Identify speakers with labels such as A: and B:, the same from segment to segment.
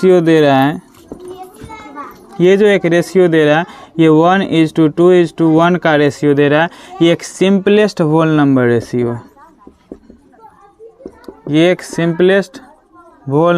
A: Ratio दे रहा है, ये जो एक रेशियो दे रहा है ये 1:2:1 का रेशियो दे रहा है। ये एक सिंपलेस्ट होल नंबर रेशियो है, ये एक सिंपलेस्ट होल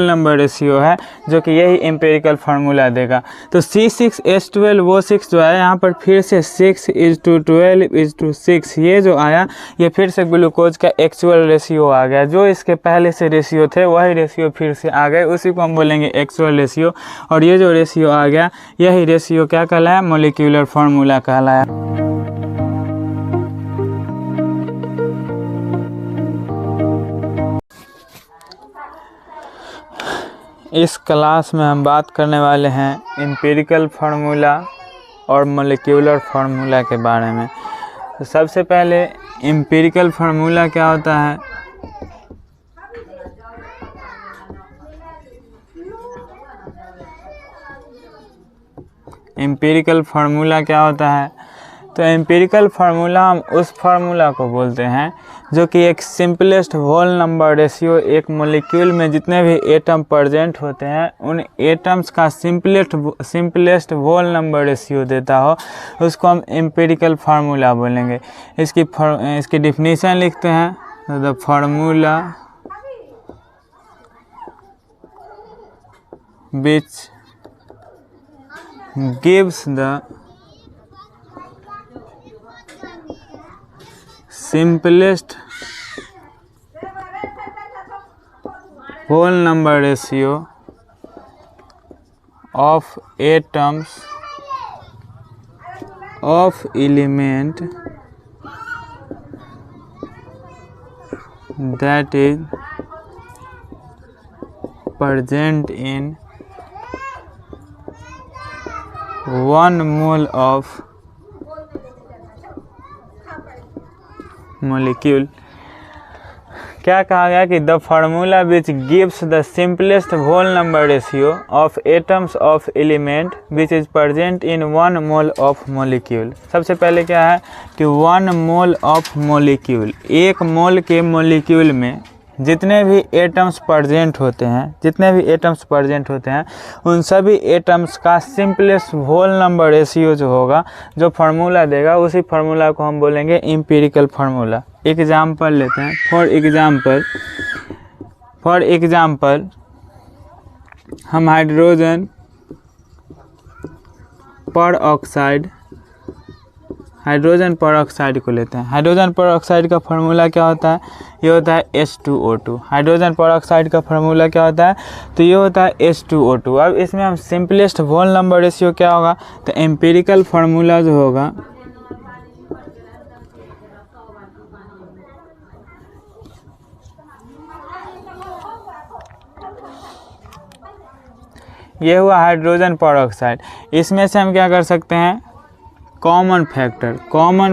A: नंबर रेशियो है, जो कि यही एम्पिरिकल फार्मूला देगा। तो C6H12O6 जो है यहाँ पर फिर से 6:12:6 ये जो आया ये फिर से ग्लूकोज का एक्चुअल रेशियो आ गया। जो इसके पहले से रेशियो थे वही रेशियो फिर से आ गए, उसी को हम बोलेंगे एक्चुअल रेशियो। और ये जो रेशियो आ गया यही रेशियो क्या कहलाया, मॉलिक्यूलर फार्मूला कहलाया। इस क्लास में हम बात करने वाले हैं एम्पिरिकल फार्मूला और मॉलिक्यूलर फार्मूला के बारे में। तो सबसे पहले एम्पिरिकल फार्मूला क्या होता है। एम्पिरिकल फार्मूला क्या होता है, तो एम्पिरिकल फार्मूला हम उस फार्मूला को बोलते हैं जो कि एक सिंपलेस्ट होल नंबर रेशियो, एक मॉलिक्यूल में जितने भी एटम प्रेजेंट होते हैं उन एटम्स का सिंपलेस्ट होल नंबर रेशियो देता हो, उसको हम एम्पिरिकल फार्मूला बोलेंगे। इसकी डिफिनीशन लिखते हैं, the formula which gives the simplest whole number ratio of atoms of element that is present in 1 mole of molecule. क्या कहा गया कि the formula which gives the simplest whole number ratio of atoms of element which is present in 1 mole of molecule. सबसे पहले क्या है कि 1 mole of molecule, एक मोल के मॉलिक्यूल में जितने भी एटम्स प्रेजेंट होते हैं उन सभी एटम्स का सिंपलेस्ट होल नंबर रेशियो जो होगा, जो फार्मूला देगा, उसी फार्मूला को हम बोलेंगे एम्पिरिकल फार्मूला। एग्जाम्पल लेते हैं। फॉर एग्जाम्पल हम हाइड्रोजन पर ऑक्साइड को लेते हैं। हाइड्रोजन पर ऑक्साइड का फार्मूला क्या होता है, ये होता है H2O2। हाइड्रोजन पर ऑक्साइड का फार्मूला क्या होता है, तो ये होता है H2O2। अब इसमें हम सिंपलेस्ट होल नंबर रेशियो क्या होगा, तो एम्पिरिकल फार्मूला जो होगा ये हुआ हाइड्रोजन पर ऑक्साइड। इसमें से हम क्या कर सकते हैं, कॉमन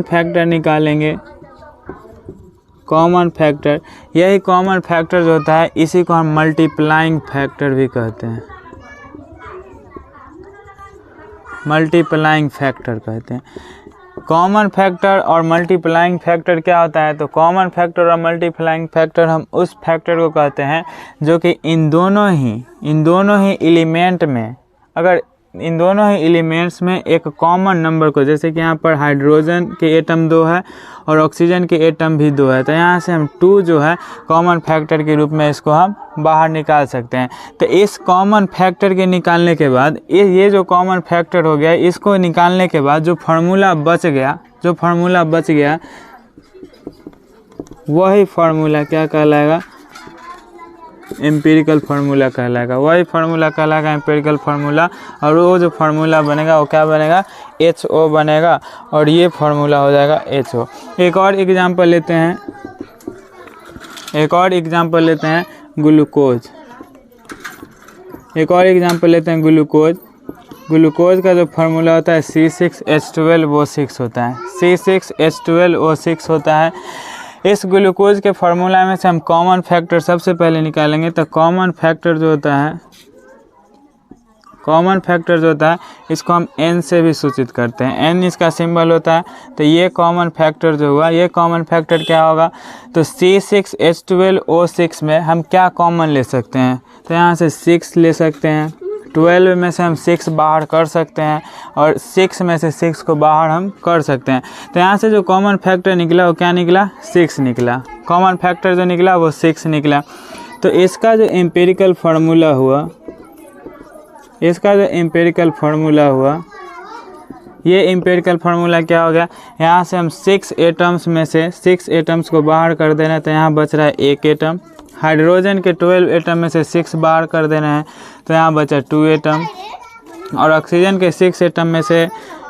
A: फैक्टर निकालेंगे। कॉमन फैक्टर, यही कॉमन फैक्टर जो होता है इसी को हम मल्टीप्लाइंग फैक्टर भी कहते हैं। कॉमन फैक्टर और मल्टीप्लाइंग फैक्टर क्या होता है, तो कॉमन फैक्टर और मल्टीप्लाइंग फैक्टर हम उस फैक्टर को कहते हैं जो कि इन दोनों ही एलिमेंट में, अगर इन दोनों ही एलिमेंट्स में एक कॉमन नंबर को, जैसे कि यहाँ पर हाइड्रोजन के एटम 2 है और ऑक्सीजन के एटम भी 2 है, तो यहाँ से हम 2 जो है कॉमन फैक्टर के रूप में इसको हम बाहर निकाल सकते हैं। तो इस कॉमन फैक्टर के निकालने के बाद ये जो कॉमन फैक्टर हो गया, इसको निकालने के बाद जो फार्मूला बच गया वही फार्मूला क्या कहलाएगा, एम्पिरिकल फार्मूला कहलाएगा। वही फार्मूला कहलाएगा एम्पिरिकल फार्मूला। और वो जो फार्मूला बनेगा वो क्या बनेगा, HO बनेगा, और ये फार्मूला हो जाएगा HO। एक और एग्जांपल लेते हैं ग्लूकोज। ग्लूकोज का जो फार्मूला होता है C6H12O6 होता है। C6H12O6 होता है। इस ग्लूकोज के फार्मूला में से हम कॉमन फैक्टर सबसे पहले निकालेंगे। तो कॉमन फैक्टर जो होता है कॉमन फैक्टर जो होता है इसको हम n से भी सूचित करते हैं, n इसका सिंबल होता है। तो ये कॉमन फैक्टर जो हुआ, ये कॉमन फैक्टर क्या होगा, तो C6H12O6 में हम क्या कॉमन ले सकते हैं, तो यहाँ से 6 ले सकते हैं, 12 में से हम 6 बाहर कर सकते हैं और 6 में से 6 को बाहर हम कर सकते हैं। तो यहाँ से जो कॉमन फैक्टर निकला वो क्या निकला, 6 निकला। कॉमन फैक्टर जो निकला वो 6 निकला। तो इसका जो एम्पिरिकल फार्मूला हुआ, इसका जो एम्पिरिकल फार्मूला हुआ, ये एम्पिरिकल फार्मूला क्या हो गया, यहाँ से हम 6 एटम्स में से 6 एटम्स को बाहर कर देना है, तो यहाँ बच रहा है 1 एटम। हाइड्रोजन के 12 एटम में से 6 बाहर कर देना है, तो यहाँ बचा 2 एटम। और ऑक्सीजन के 6 एटम में से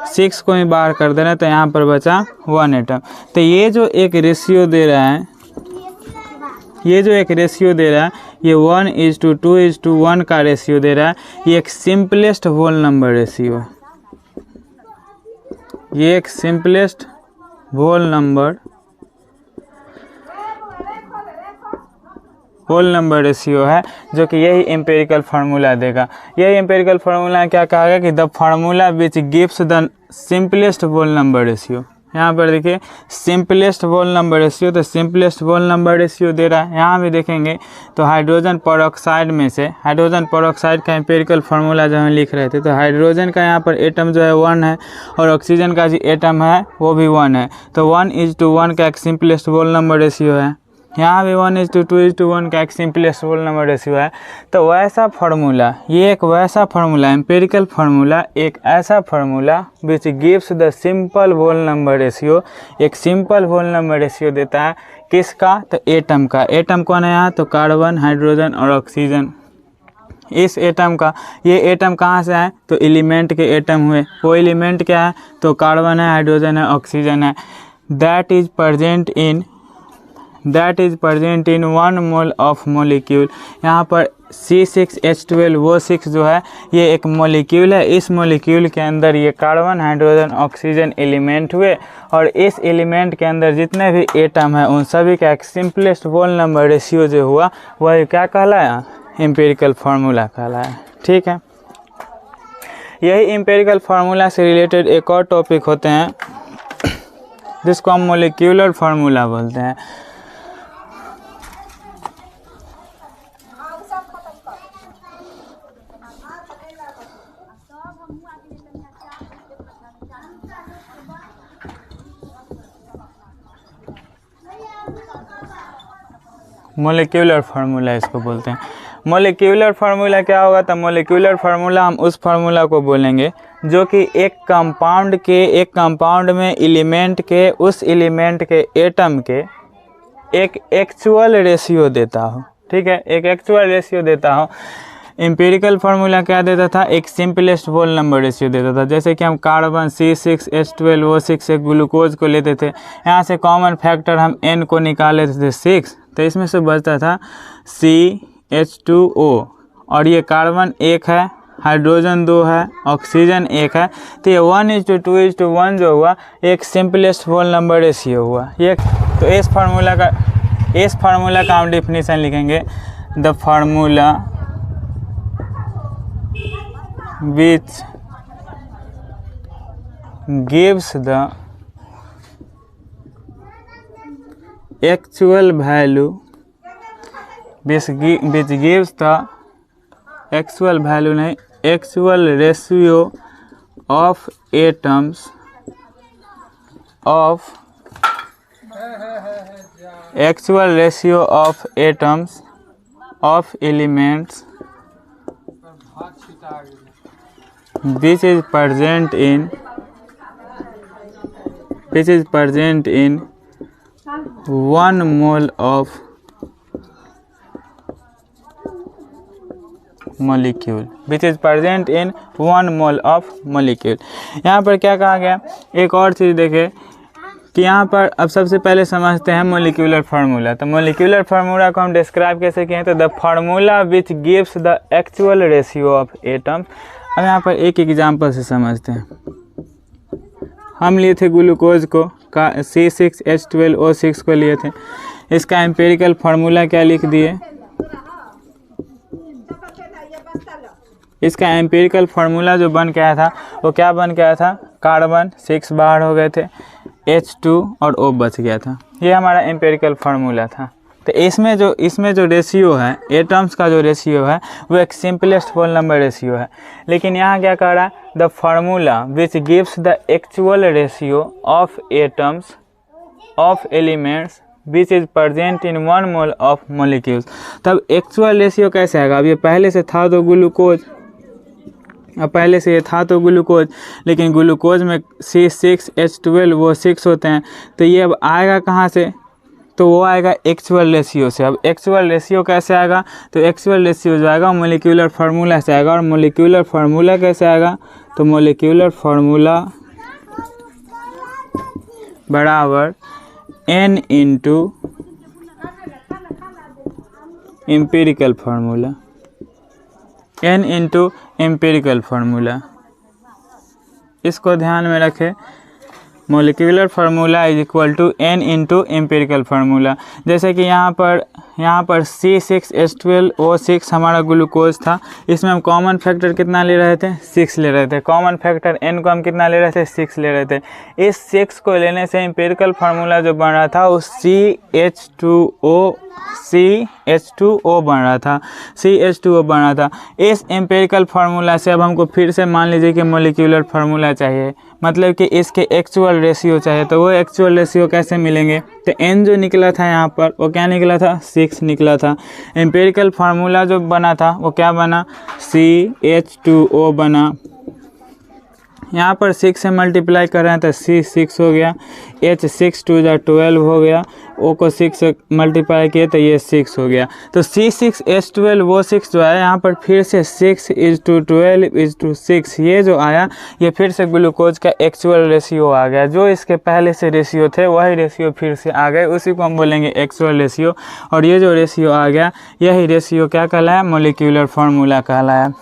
A: 6 को ही बाहर कर देना है, तो यहाँ पर बचा 1 एटम। तो ये जो एक रेशियो दे रहा है, ये जो एक रेशियो दे रहा है, ये 1:2:1 का रेशियो दे रहा है। ये एक सिंपलेस्ट होल नंबर रेशियो है, ये एक सिंपलेस्ट होल नंबर रेशियो है, जो कि यही एम्पिरिकल फार्मूला देगा। यही एम्पिरिकल फार्मूला क्या कहा गया कि the formula which gives the simplest whole number ratio. यहाँ पर देखिए सिंपलेस्ट होल नंबर रेशियो, तो सिंपलेस्ट होल नंबर रेशियो दे रहा है। यहाँ भी देखेंगे तो हाइड्रोजन पेरोक्साइड में से, हाइड्रोजन पेरोक्साइड का एम्पिरिकल फार्मूला जो हम लिख रहे थे, तो हाइड्रोजन का यहाँ पर एटम जो है 1 है और ऑक्सीजन का जो एटम है वो भी 1 है। तो 1:1 का एक सिंपलेस्ट होल नंबर रेशियो है। यहाँ भी 1:2:1 का एक सिंपलेस्ट होल नंबर रेशियो है। तो वैसा फार्मूला, ये एक वैसा फार्मूला, एम्पिरिकल फार्मूला, एक ऐसा formula which gives the simple whole number ratio, एक सिंपल होल नंबर रेशियो देता है। किसका, तो एटम का। एटम कौन है यहाँ, तो कार्बन, हाइड्रोजन और ऑक्सीजन। इस एटम का, ये एटम कहाँ से है, तो एलिमेंट के एटम हुए। वो एलिमेंट क्या है, तो कार्बन है, हाइड्रोजन है, ऑक्सीजन है। That is present in 1 mole of molecule. यहाँ पर C6H12O6 जो है ये एक मोलिक्यूल है। इस मोलिक्यूल के अंदर ये कार्बन, हाइड्रोजन, ऑक्सीजन एलिमेंट हुए और इस एलिमेंट के अंदर जितने भी एटम है उन सभी का एक सिंपलेस्ट होल नंबर रेशियो जो हुआ वह क्या कहलाया, एम्पिरिकल फार्मूला कहलाया। ठीक है, यही एम्पिरिकल फार्मूला से रिलेटेड एक और टॉपिक होते हैं जिसको हम मोलिक्यूलर फार्मूला बोलते हैं। मोलिक्यूलर फार्मूला इसको बोलते हैं। मोलिक्यूलर फार्मूला क्या होगा, तो मोलिक्यूलर फार्मूला हम उस फार्मूला को बोलेंगे जो कि एक कंपाउंड में एलिमेंट के, उस एलिमेंट के एटम के एक एक्चुअल रेशियो देता हो। ठीक है, एक एक्चुअल रेशियो देता हो। एम्पिरिकल फार्मूला क्या देता था, एक सिंपलेस्ट होल नंबर रेशियो देता था। जैसे कि हम कार्बन C6H12O6 से ग्लूकोज को लेते थे, यहाँ से कॉमन फैक्टर हम n को निकाल लेते थे 6, तो इसमें से बचता था CH2O और ये कार्बन 1 है, हाइड्रोजन 2 है, ऑक्सीजन 1 है। तो ये 1:2:1 जो हुआ एक सिंपलेस्ट होल नंबर रेशियो हुआ। ये तो इस फार्मूला का हम डिफिनीशन लिखेंगे, the formula which gives the actual value, which gives the actual value नहीं, actual ratio of atoms of actual ratio of atoms of elements which is present in 1 mole of molecule, which is present in 1 mole of molecule। यहाँ पर क्या कहा गया, एक और चीज़ देखें कि यहाँ पर अब सबसे पहले समझते हैं मोलिक्यूलर फार्मूला। तो मोलिक्यूलर फार्मूला को हम डिस्क्राइब कैसे किए, तो the formula which gives the actual ratio of atoms. अब यहाँ पर एक एग्जांपल से समझते हैं। हम लिए थे ग्लूकोज को, C6H12O6 को लिए थे। इसका एम्पिरिकल फार्मूला क्या लिख दिए, इसका एम्पिरिकल फार्मूला जो बन के आया था वो क्या बन के आया था, कार्बन 6 बाहर हो गए थे, H2 और O बच गया था। ये हमारा एम्पिरिकल फार्मूला था। तो इसमें जो रेशियो है, एटम्स का जो रेशियो है वो एक सिंपलेस्ट होल नंबर रेशियो है। लेकिन यहाँ क्या कह रहा है, the formula which gives the actual ratio of atoms of elements which is present in 1 mole of molecules. तब एक्चुअल रेशियो कैसे आएगा, अब ये पहले से था तो ग्लूकोज, लेकिन ग्लूकोज में C6H12 वो 6 होते हैं, तो ये अब आएगा कहाँ से, तो वो आएगा एक्चुअल रेशियो से। अब एक्चुअल रेशियो कैसे आएगा, तो एक्चुअल रेशियो जो आएगा मोलिक्यूलर फार्मूला से आएगा। और मोलिक्यूलर फार्मूला कैसे आएगा, तो मोलिक्यूलर फार्मूला बराबर N into empirical formula, N into empirical formula. इसको ध्यान में रखें, molecular formula is equal to N into empirical formula. जैसे कि यहाँ पर C6H12O6 हमारा ग्लूकोज था, इसमें हम कॉमन फैक्टर कितना ले रहे थे, 6 ले रहे थे। कॉमन फैक्टर N को हम कितना ले रहे थे, 6 ले रहे थे। इस 6 को लेने से एम्पिरिकल फार्मूला जो बन रहा था वो CH2O बन रहा था। इस एम्पिरिकल फार्मूला से अब हमको फिर से मान लीजिए कि मोलिक्यूलर फार्मूला चाहिए, मतलब कि इसके एक्चुअल रेशियो चाहिए। तो वो एक्चुअल रेशियो कैसे मिलेंगे, तो N जो निकला था यहाँ पर वो क्या निकला था, 6 निकला था। एम्पिरिकल फार्मूला जो बना था वो क्या बना, CH2O बना। यहाँ पर 6 से मल्टीप्लाई कर रहे हैं तो C6 हो गया, H6 2 जा 12 हो गया, O को 6 से मल्टीप्लाई किए तो ये 6 हो गया। तो C6H12 वो 6 जो आया यहाँ पर फिर से 6:12:6 ये जो आया ये फिर से ग्लूकोज का एक्चुअल रेशियो आ गया। जो इसके पहले से रेशियो थे वही रेशियो फिर से आ गए, उसी को हम बोलेंगे एक्चुअल रेशियो। और ये जो रेशियो आ गया यही रेशियो क्या कहलाया, मोलिक्यूलर फार्मूला कहलाया,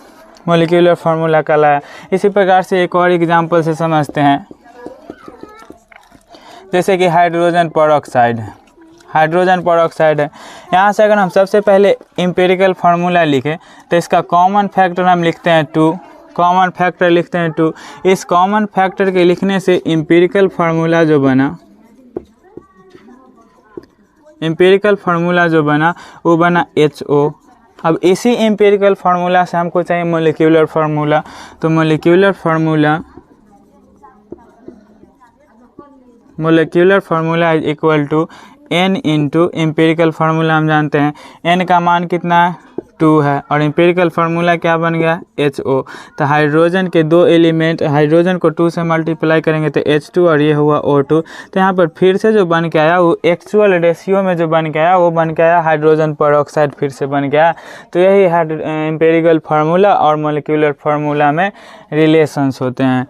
A: मोलिक्यूलर फार्मूला कहलाया। इसी प्रकार से एक और एग्जांपल से समझते हैं, जैसे कि हाइड्रोजन पेरोक्साइड है। यहाँ से अगर हम सबसे पहले एम्पिरिकल फार्मूला लिखें तो इसका कॉमन फैक्टर हम लिखते हैं 2, इस कॉमन फैक्टर के लिखने से एम्पिरिकल फार्मूला जो बना वो बना HO। अब इसी एम्पिरिकल फार्मूला से हमको चाहिए मोलिक्यूलर फार्मूला, तो molecular formula is equal to N into empirical formula हम जानते हैं N का मान कितना है, 2 है, और एम्पिरिकल फार्मूला क्या बन गया, HO। तो हाइड्रोजन के 2 एलिमेंट, हाइड्रोजन को 2 से मल्टीप्लाई करेंगे तो H2 और ये हुआ O2। तो यहाँ पर फिर से जो बन के आया वो एक्चुअल रेशियो में जो बन के आया वो बन के आया हाइड्रोजन पेरोक्साइड फिर से बन गया। तो यही एम्पिरिकल फार्मूला और मोलिक्यूलर फार्मूला में रिलेशंस होते हैं।